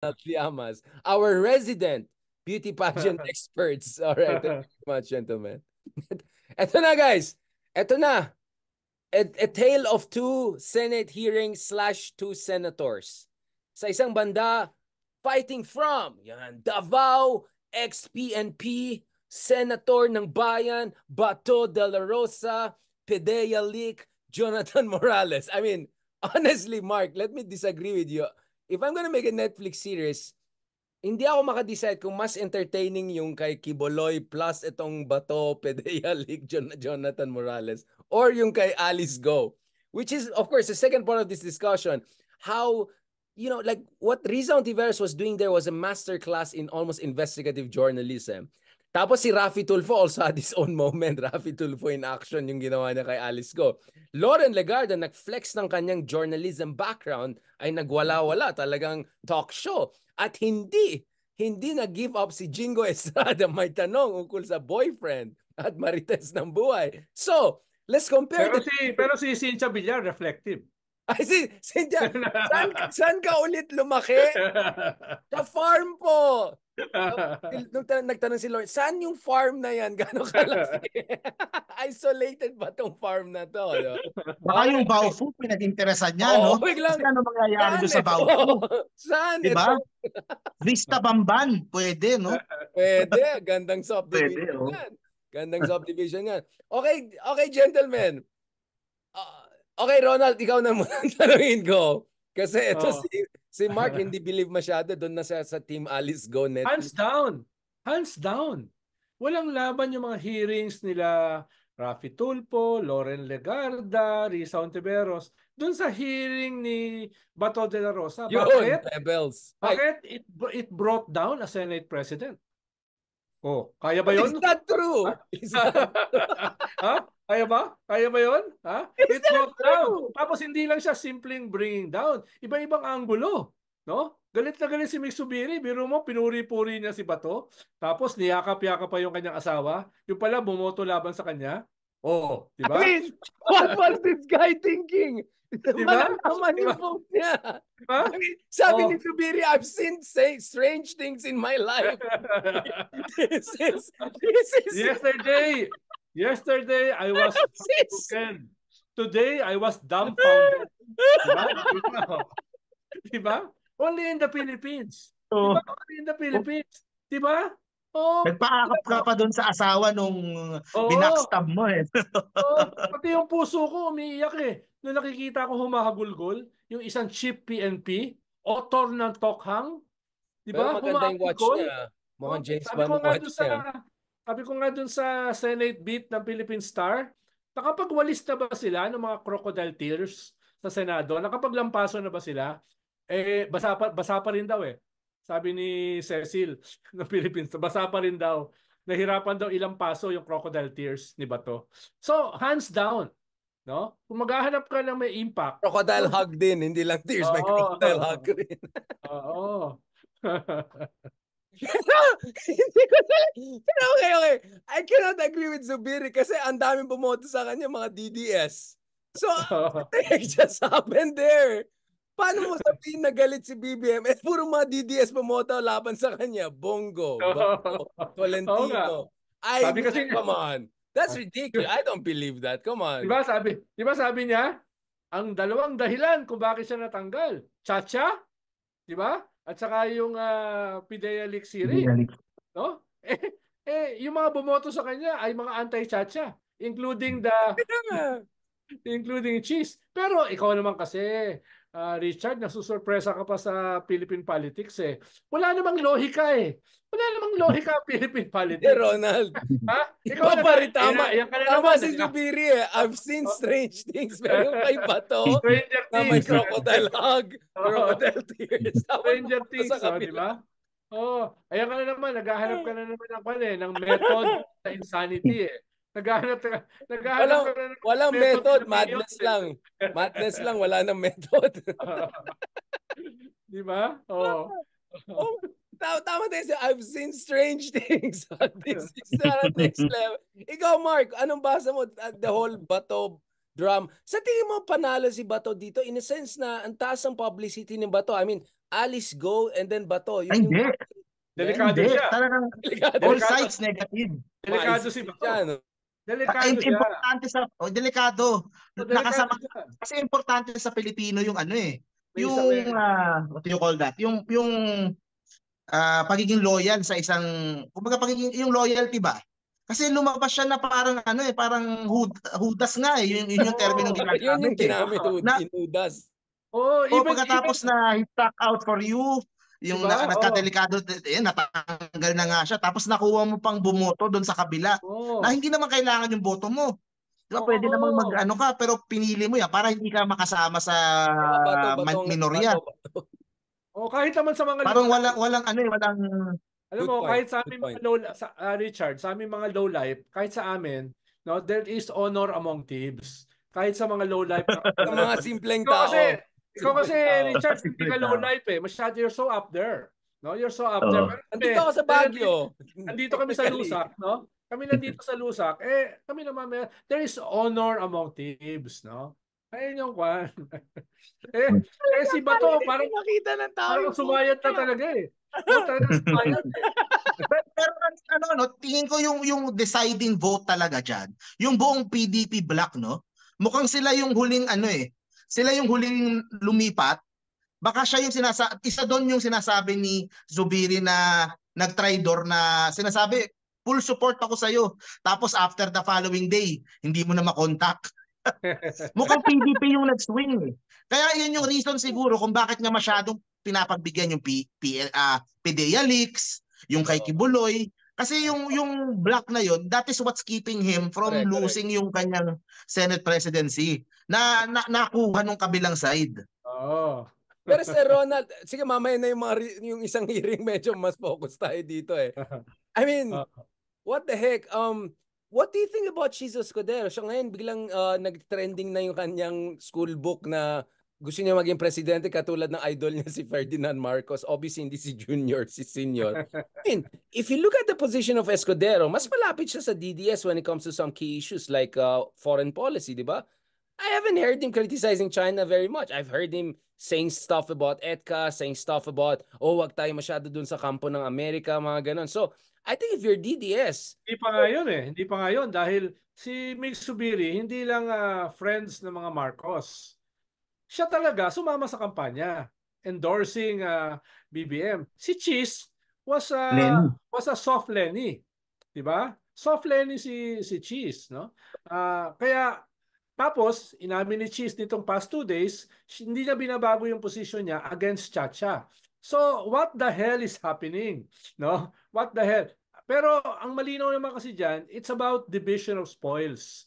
Llamas, our resident beauty pageant experts. All right, thank you very much, gentlemen. Eto na, guys. Eto na. A tale of two Senate hearings / two senators. Sa isang banda, fighting from Davao, ex-PNP, Senator ng Bayan, Bato de la Rosa, Pedea Leak, Jonathan Morales. I mean, honestly, Mark, let me disagree with you. If I'm gonna make a Netflix series, hindi ako makadecide kung mas entertaining yung kay Kiboloy plus itong Bato, Pedea Leak, Jonathan Morales or yung kay Alice Go. Which is, of course, the second part of this discussion. How, like what Riza Ontiveros was doing there was a masterclass in almost investigative journalism. Tapos si Raffy Tulfo also had his own moment. Raffy Tulfo in action yung ginawa niya kay Alice Go. Loren Legarda nag-flex ng kanyang journalism background ay nagwala-wala, talagang talk show. At hindi nag-give up si Jingo Estrada may tanong ukol sa boyfriend at marites ng buhay. So, let's compare pero si Cynthia Villar reflective. Ay, Cynthia, saan ka ulit lumaki? Sa farm po. Nung nagtanong si Lord, saan yung farm na yan? Gano'ng kalaki? Isolated ba tong farm na to? No? Baka yung Baofu, pinag-interesan niya, no? Kasi ano mangyayari doon sa Baofu? Saan? Diba? Vista Bamban, pwede, no? Pwede, gandang subdivision yan. Gandang subdivision yan. Okay, gentlemen. Okay, Ronald, ikaw na muna tanungin ko. Kasi ito si Mark hindi believe masyado doon na sa Team Alice Go Netflix. Hands down. Walang laban yung mga hearings nila Raffy Tulfo, Loren Legarda, Riza Ontiveros. Doon sa hearing ni Bato de la Rosa. Bakit it brought down a Senate President? Oh, kaya ba yun? Is that true? Ha? Kaya ba? Kaya ba yun? Ha? It brought down. Tapos hindi lang siya simpleng bringing down. Iba-ibang anggulo. No? Galit na galit si Mixubiri. Biro mo, pinuri-puri niya si Bato. Tapos niyakap-yakap pa yung kanyang asawa. Yung pala, bumoto laban sa kanya. Oh, di ba? I mean, what was this guy thinking? Diba? Malalaman yung vote niya. Diba? I mean, sabi ni Subiri, I've seen strange things in my life. This is Yesterday, I was broken. Today, I was dumbfounded. Diba? Only in the Philippines. Diba? Only in the Philippines. Diba? Oh. Nagpaakap ka pa doon sa asawa nung binackstab mo eh. Pati yung puso ko umiiyak eh. Nung nakikita ko humahagulgol, yung isang chief PNP, author ng Tokhang. Diba? Pero maganda yung watch niya. Mukhang James Bond watch niya. Sabi ko nga dun sa Senate beat ng Philippine Star, nakapagwalis na ba sila ng mga crocodile tears sa Senado? Nakapaglampaso na ba sila? Eh, basa pa rin daw eh. Sabi ni Cecil ng Philippines, basa pa rin daw. Nahirapan daw ilang paso yung crocodile tears ni Bato. So, hands down. No? Kung maghahanap ka ng may impact. Crocodile hug din, hindi lang tears. May crocodile hug rin. Oo. Pero okay. I cannot agree with Zubiri kasi ang daming bumoto sa kanya mga DDS. So, it just happened there. Paano mo sabihin na galit si BBM? Eh, puro mga DDS bumoto laban sa kanya. Bongo, Bato, Tolentino. Come on. That's ridiculous. I don't believe that. Come on. Diba sabi niya, ang dalawang dahilan kung bakit siya natanggal. Chacha, diba? At saka yung Pidea Leak series. No? Yung mga bumoto sa kanya ay mga anti-chacha, including including cheese. Pero ikaw naman kasi, Richard, nasusurpresa ka pa sa Philippine politics eh. Wala namang lohika eh. Wala namang lohika Philippine politics. Hey, Ronald. Ha? Ikaw pa rin tama si Zubiri eh. I've seen strange things. Pero yung kay Bato, na may crocodile hug, crocodile tears. Stranger things, di ba? Ayan ka na naman, naghahanap ka na naman ng method sa insanity eh. Naghahanap ka na walang method, madness lang. Madness lang, wala nang method. Di ba? Tama tayo, I've seen strange things. This is next level. Ikaw, Mark, anong basa mo the whole Bato drum? Sa tingin mo panalo si Bato dito in a sense na ang taas ang publicity ni Bato? I mean, Alice Go and then Bato. Ay, hindi. Delikado Hindi. siya. Talagang all sides negative. Delikado si Bato. Delikado siya. Importante sa delikado. Delikado siya. Kasi importante sa Pilipino yung ano eh. May Yung isang what do you call that? Yung pagiging loyal sa isang kumbaga pagiging yung loyalty ba? Kasi lumabas siya na parang ano eh, parang hudas nga eh. Yun yung termino ginagamit. Yun yung ginamit, Na, hudas. pagkatapos na he stuck out for you, yung diba? nagkadelikado, natanggal na nga siya. Tapos nakuha mo pang bumoto doon sa kabila. Na hindi naman kailangan yung boto mo. Diba, pwede namang mag-ano ka, pero pinili mo yan para hindi ka makasama sa minorya. Kahit naman sa mga parang walang ano eh, walang alam mo, kahit sa aming mga low Richard, sa aming mga low life, kahit sa amin, no, there is honor among thieves. Kahit sa mga low life, sa mga simpleng tao. Ikaw kasi Richard, hindi ka low life eh. Masyado, you're so up there. No, you're so up there. Nandito ako sa Baguio. Nandito kami sa Lusac, no? Kami nandito sa Lusac. Kami naman, there is honor among thieves, no? Ayun yung kwan. Si Bato, parang nakita ng tao. Parang sumayat na talaga eh. No, talagang sumayat eh. Pero tingin ko yung deciding vote talaga diyan. Yung buong PDP block, no? Mukhang sila yung huling sila yung huling lumipat. Baka siya yung isa doon yung sinasabi ni Zubiri na nag-tridor na sinasabi, full support ako sa iyo. Tapos after the following day, hindi mo na makontak. Mukhang PDP yung nag-swing eh. Kaya yun yung reason siguro kung bakit nga masyadong pinapagbigyan yung PDEA leaks, yung kay Kibuloy. Kasi yung block na yun, that is what's keeping him from losing yung kanyang Senate presidency na nakuha nung kabilang side. Pero Sir Ronald, sige mamaya na yung isang hearing medyo mas focus tayo dito eh. I mean, what the heck? What do you think about Chizo Escudero? Siya ngayon biglang nag-trending na yung kanyang school book na gusto niya maging presidente katulad ng idol niya si Ferdinand Marcos. Obviously hindi si Junior, si Senior. I mean, if you look at the position of Escudero, mas malapit siya sa DDS when it comes to some key issues like foreign policy, di ba? I haven't heard him criticizing China very much. I've heard him saying stuff about EDCA, saying stuff about, wag tayo masyado dun sa kampo ng Amerika, mga ganon. So, I think if you're DDS... Hindi pa nga yun eh. Hindi pa nga yun dahil si Mig Zubiri, hindi lang friends ng mga Marcos. Siya talaga sumama sa kampanya, endorsing BBM. Si Cheese was a soft Lenny. Diba? Soft Lenny si Cheese. No? Kaya... Tapos, inamin ni Cheese nitong past 2 days, hindi niya binabago yung position niya against Chacha. So, what the hell is happening? No? What the hell? Pero ang malinaw naman kasi diyan, it's about division of spoils.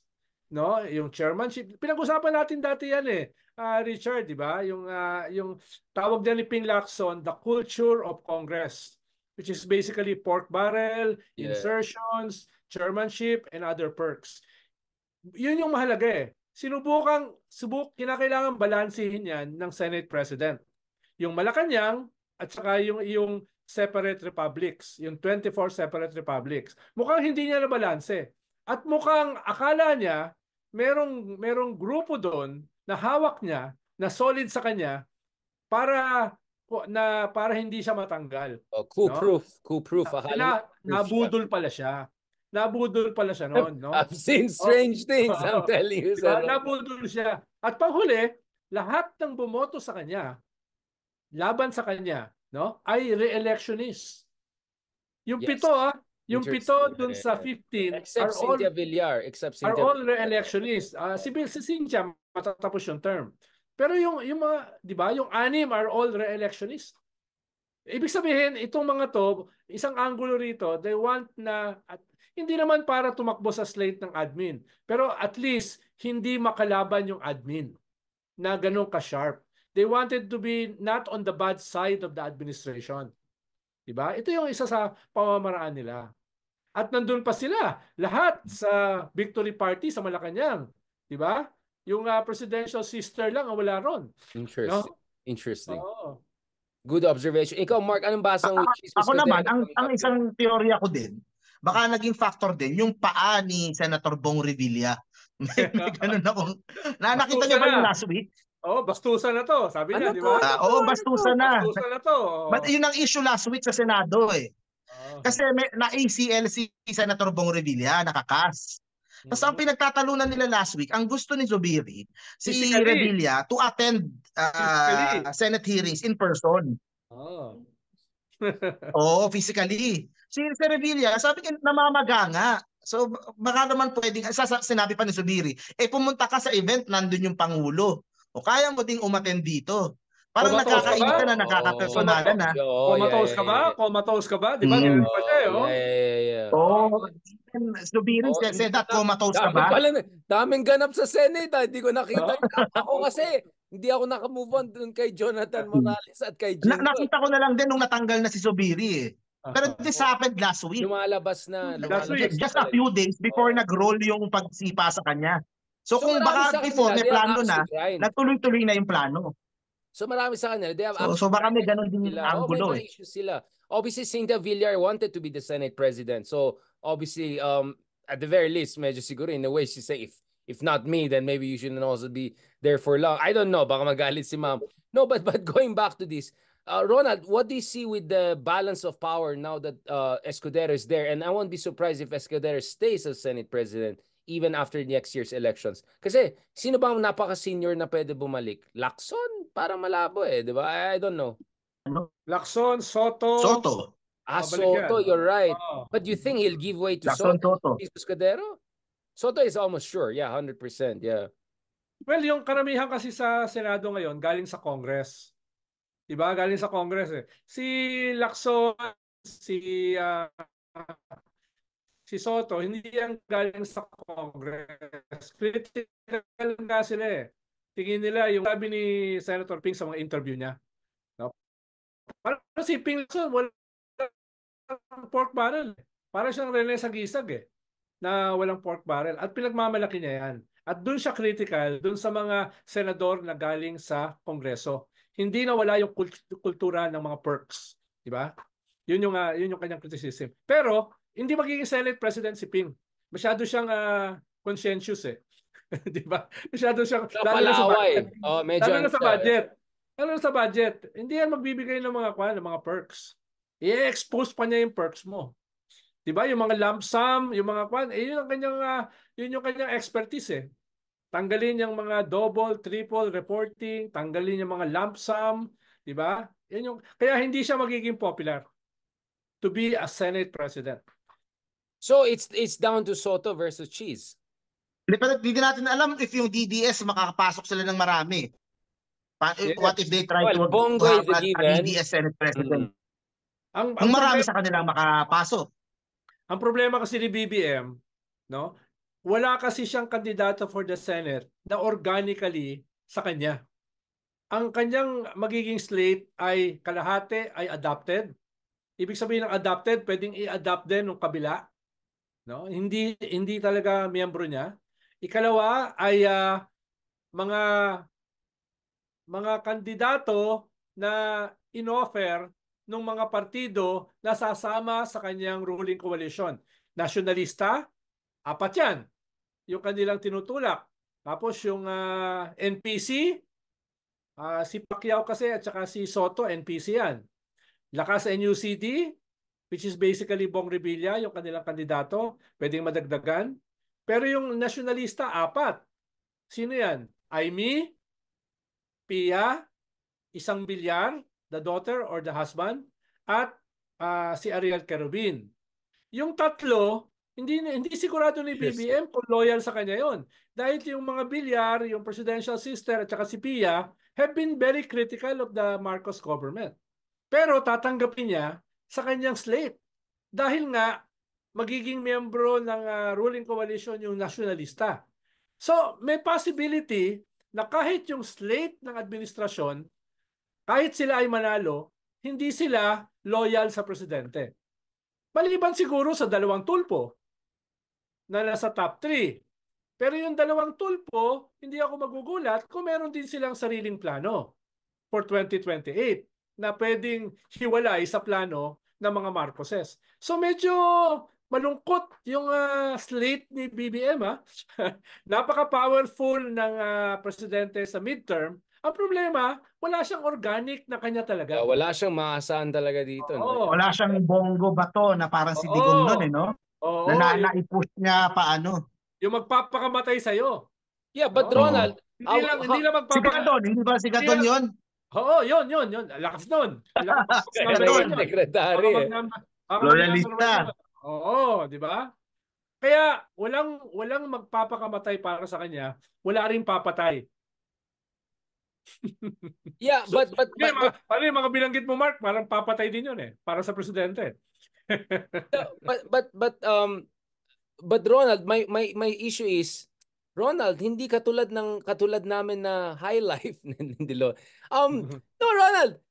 No? Yung chairmanship, pinag-usapan natin dati yan eh. Richard, di ba? Yung tawag diyan ni Ping Lacson, the culture of Congress, which is basically pork barrel, insertions, chairmanship, and other perks. Yun yung mahalaga eh. Kinakailangan balansehin yan ng Senate President. Yung Malacanang at saka yung separate republics, yung 24 separate republics. Mukhang hindi niya nabalanse. At mukhang akala niya merong grupo doon na hawak niya, na solid sa kanya para hindi siya matanggal. Coup proof. Nabudol pala siya. Nabudol pala siya noon, no? I've seen strange things, I'm telling you. Diba? Nabudol siya. At panghuli, lahat ng bumoto sa kanya, laban sa kanya, no, ay re-electionist. Yung pito, yung pito dun sa 15 except Cynthia Villar, are all re-electionist. Si Cynthia matatapos yung term. Pero yung mga, di ba, yung 6 are all re-electionist. Ibig sabihin, itong mga to, isang angulo rito, they want na hindi naman para tumakbo sa slate ng admin. Pero at least, hindi makalaban yung admin na ganun ka-sharp. They wanted to be not on the bad side of the administration. Diba? Ito yung isa sa pamamaraan nila. At nandun pa sila, lahat sa Victory Party sa Malacanang. Diba? Yung presidential sister lang ang wala ron. Interesting. No? Interesting. Oo. Good observation. Ikaw, Mark, anong basa mo? Ako naman, ang isang teorya ko din, baka naging factor din yung paa ni Senator Bong Revilla. May ganun akong... Nakita niyo ba yung last week? bastusan na to, sabi niya, Ano di to? ba? Ano to? Oo, Ano to? bastusan na. Bastusan na to. But yun ang issue last week sa Senado eh. Oo. Kasi na ACL si Senator Bong Revilla, nakakas. Tapos ang pinagtatalunan nila last week, ang gusto ni Zubiri, si Physically. Revilla to attend Physically. Senate hearings in person. Oh. Oo, physically. Si Revilla, sabi niya, namamaga nga. So baka naman pwedeng, sinabi pa ni Zubiri, pumunta ka sa event, nandun yung Pangulo. O kaya mo ding umattend dito. Parang Comatose ka ba? nakakainit na, nakaka-personalan na. Comatose ka ba? Comatose ka ba? Di ba? Ganun pa siya, oh. Yeah. Oo. Zubiri said that, comatose ka ba? Daming ganap sa Senate. Hindi ko nakita. Ako kasi, hindi ako nakamove on dun kay Jonathan Morales at kay Jingo. Nakita ko na lang din nung natanggal na si Zubiri eh. Pero this happened last week. Lumalabas na. Just a few days before nag-roll yung pagsipa sa kanya. So kung baka before may plano na, nagtuloy-tuloy na yung plano. So marami sa kanila, they have so baka may ganun din yung angulo may issues sila. Obviously, Cynthia Villar wanted to be the Senate President. So obviously, at the very least, medyo siguro in a way, she say, if not me, then maybe you shouldn't also be there for long. I don't know, baka magalit si ma'am. No, but going back to this, Ronald, what do you see with the balance of power now that Escudero is there? And I won't be surprised if Escudero stays as Senate President even after next year's elections. Kasi, sino ba ang napaka-senior na pwede bumalik? Lacson? Parang malabo eh, di ba? I don't know. Lacson, Soto. Soto, you're right. But you think he'll give way to Lacson, Soto? Escudero? Soto is almost sure. Yeah, 100%. Yeah. Well, yung karamihan kasi sa Senado ngayon, galing sa Congress. Diba? Galing sa Congress eh. Si Lacson, si Soto, hindi yan galing sa Congress. Critical nga sila eh. Tingin nila yung sabi ni Senator Ping sa mga interview niya. No? Parang si Ping walang pork barrel. Parang siyang Rene Sagisag eh, na walang pork barrel. At pinagmamalaki niya yan. At doon siya critical, doon sa mga senador na galing sa Kongreso. Hindi na wala yung kultura ng mga perks. Diba? Yun yung kanyang criticism. Pero, hindi magiging Senate President si Ping. Masyado siyang conscientious eh. Di ba? Masyado siyang lalo na sa budget. Lalo na sa budget. Lalo na sa budget. Hindi yan magbibigay ng mga perks. I-expose pa niya yung perks mo. Di ba? Yung mga lump sum, yung mga yun yung kanyang expertise eh. Tanggalin yung mga double, triple reporting, tanggalin yung mga lump sum, di ba? Kaya hindi siya magiging popular to be a Senate President. So it's down to Soto versus Cheese. Pero hindi natin alam if yung DDS makakapasok sila ng marami. What if they try to have a DDS Senate President? Ang marami sa kanila makapasok. Ang problema kasi ni BBM, no? Wala kasi siyang kandidato for the Senate na organically sa kanya. Ang kanyang magiging slate ay kalahati ay adopted. Ibig sabihin ng adopted, pwedeng i-adopt din ng kabila. No? Hindi talaga miyembro niya. Ikalawa ay mga kandidato na inoffer ng mga partido na sasama sa kanyang ruling coalition. Nationalista, 4 yan. Yung kanilang tinutulak. Tapos yung NPC, si Pacquiao kasi at saka si Soto, NPC yan. Lakas NUCD, which is basically Bong Revilla, yung kanilang kandidato, pwedeng madagdagan. Pero yung nationalista, 4. Sino yan? Aimee, Pia, Isang Villar, the daughter or the husband, at si Ariel Querubin. Yung tatlo, hindi sigurado ni BBM kung loyal sa kanya yon. Dahil yung mga Villar, yung presidential sister at saka si Pia have been very critical of the Marcos government. Pero tatanggapin niya sa kanyang slate. Dahil nga, magiging miyembro ng ruling coalition yung nationalista. So, may possibility na kahit yung slate ng administrasyon, kahit sila ay manalo, hindi sila loyal sa presidente. Maliban siguro sa 2 tulpo na nasa top 3. Pero yung 2 tulpo, hindi ako magugulat kung meron din silang sariling plano for 2028 na pwedeng hiwalay sa plano ng mga Marcoses. So medyo malungkot yung slate ni BBM. Napaka-powerful ng presidente sa midterm Ang problema, wala siyang organic na kanya talaga. Wala siyang maasahan talaga dito. No? Wala siyang bongo bato na parang si Digong nun Oo. no? Oo, Na-i-push niya paano. yung magpapakamatay sa'yo. Yeah, but No? Ronald, Hindi lang Si Gadon, hindi ba si Gadon yun? Oo, yun. Lakas nun. Lakas Si number Gadon. one yun. secretary. Baka mag-number one yun. Oo, di ba? Kaya walang magpapakamatay para sa kanya, wala ring papatay. Yeah, Ano yung mga binanggit mo, Mark? Parang papatay din yun para sa presidente. but Ronald, my issue is Ronald, hindi katulad namin na high life hindi lo. No Ronald,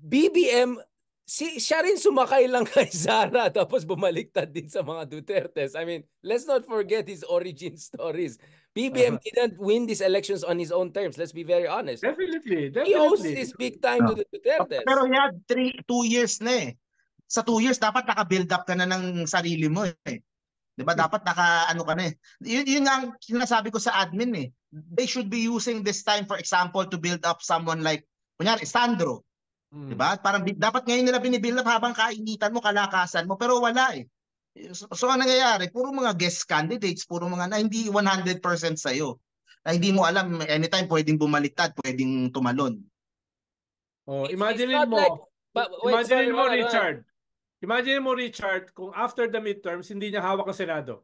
BBM siya rin sumakay lang kay Sara tapos bumaliktad din sa mga Dutertes. I mean, let's not forget his origin stories. BBM didn't win these elections on his own terms. Let's be very honest. Definitely. He owes this big time to the Dutertes. Pero he had 2 years na eh. Sa 2 years, dapat naka-build up ka na ng sarili mo eh. Diba? Dapat naka-ano ka na eh. Yun ang sinasabi ko sa admin eh. They should be using this time, for example, to build up someone like, kunyari, Sandro. Diba? Parang dapat ngayon nila binibuild up habang kainitan mo, kalakasan mo, pero wala eh. So ang nangyayari, puro mga guest candidates, puro mga na hindi 100% sa'yo. Na hindi mo alam, anytime pwedeng bumaliktad, pwedeng tumalon. Oh, It's imaginein not mo, like, imaginein mo, Ronald. Richard. Imagine mo, Richard, kung after the midterms, hindi niya hawak ang Senado.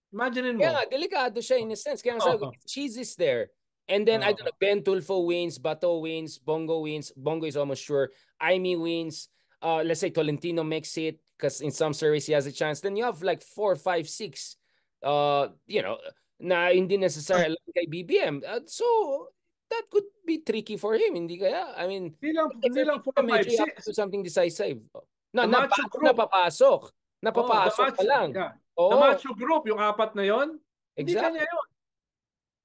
Imaginein mo. Kaya nga, delikado siya in a sense. Kaya nga sabi, cheese is there. And then, I don't know, Ben Tulfo wins, Bato wins, Bongo wins. Bongo is almost sure. Aimee wins. Let's say Tolentino makes it because in some surveys he has a chance. Then you have like 4, 5, 6, na hindi necessarily kay BBM. So, that could be tricky for him. Hindi kaya? I mean, hindi lang 4, 5, 6. Do something decisive. The macho group. Napapasok pa lang. Yeah. Oo. The macho group, yung 4 na yon, hindi Exactly. kanya yun.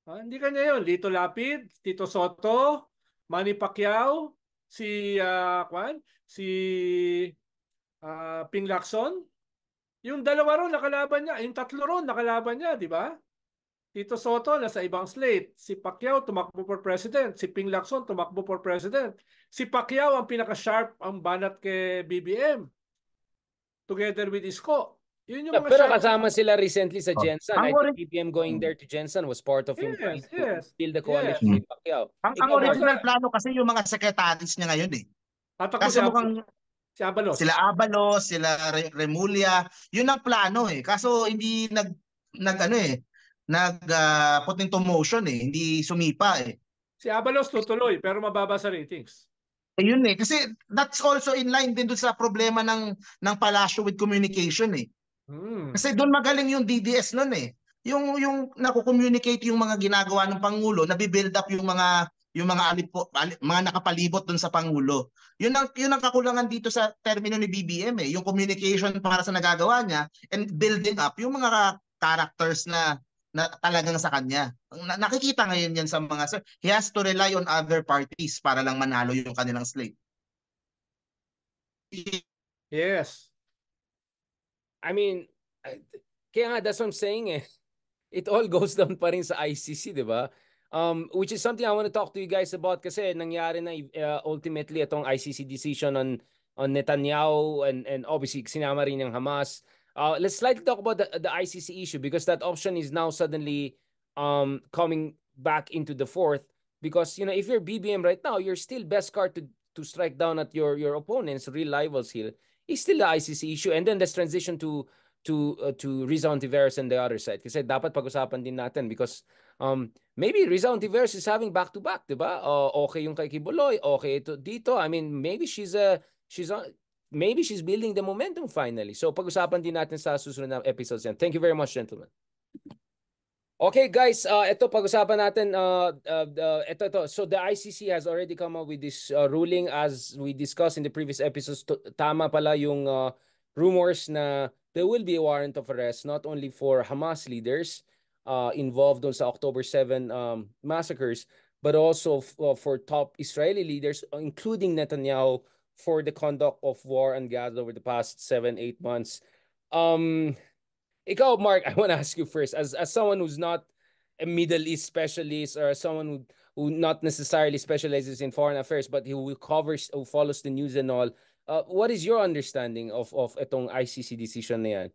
Hindi kanya yun. Lito Lapid, Tito Soto, Manny Pacquiao, si Ping Lacson. Yung 2 ron nakalaban niya, yung 3 ron nakalaban niya, di ba? Tito Soto nasa ibang slate, si Pacquiao tumakbo for president, si Ping Lacson tumakbo for president. Si Pacquiao ang pinaka-sharp ang banat kay BBM together with Isko. Yun yung mga pero kasama sila recently sa Jensen. I think BBM going there to Jensen was part of him trying to build the coalition with Pacquiao. Ang original plano kasi yung mga secretaries niya ngayon eh. Kasi mukhang si Abalos. Sila Abalos, sila Remulla, yun ang plano eh. Kaso hindi put into motion eh, hindi sumipa eh. Si Abalos tutuloy pero mababa sa ratings. Yun eh, kasi that's also in line din doon sa problema ng Palacio with communication eh. Kasi doon magaling yung DDS noon eh. Yung nako-communicate yung mga ginagawa ng pangulo, nabi-build up yung mga mga nakapalibot doon sa pangulo. Yun ang kakulangan dito sa termino ni BBM eh, yung communication para sa nagagawa niya and building up yung mga characters na talagang sa kanya. Nakikita ngayon yan sa mga he has to rely on other parties para lang manalo yung kanilang slate. Yes. I mean, kaya nga that's what I'm saying eh. It all goes down pa rin sa ICC, di ba? Which is something I want to talk to you guys about kasi nangyari na ultimately itong ICC decision on Netanyahu and obviously sinama rin ng Hamas. Let's slightly talk about the ICC issue because that option is now suddenly coming back into the fourth because if you're BBM right now, you're still best card to strike down at your opponents, real rivals here. Is still the ICC issue and then let's transition to Riza Ontiveros and the other side kasi dapat pag-usapan din natin because maybe Riza Ontiveros is having back-to-back, diba? Okay yung kay Kibuloy, okay ito dito. I mean, maybe she's building the momentum finally. So pag-usapan din natin sa susunod na episodes yan. Thank you very much, gentlemen. Okay, guys, ito pag-usapan natin ito. So the ICC has already come up with this ruling as we discussed in the previous episodes. Tama pala yung rumors na there will be a warrant of arrest not only for Hamas leaders involved on sa October 7 massacres, but also for top Israeli leaders, including Netanyahu, for the conduct of war on Gaza over the past 7-8 months. Ikaw, Mark, I want to ask you first, as someone who's not a Middle East specialist or someone who not necessarily specializes in foreign affairs but who follows the news and all. What is your understanding of itong ICC decision na yan?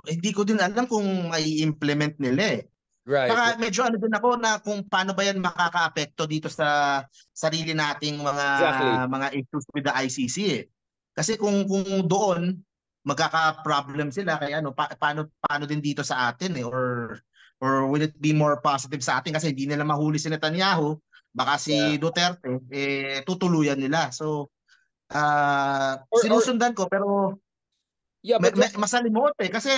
Hindi ko din alam kung mai-implement nila eh. Right. Saka medyo ano din ako na kung paano ba yan makakaapekto dito sa sarili nating mga issues with the ICC eh. Kasi kung doon magkaka-problem sila kaya paano din dito sa atin eh, or will it be more positive sa atin kasi hindi nila mahuli si Netanyahu, baka si Duterte tutuluyan nila. So sinusundan ko pero masalimuot eh kasi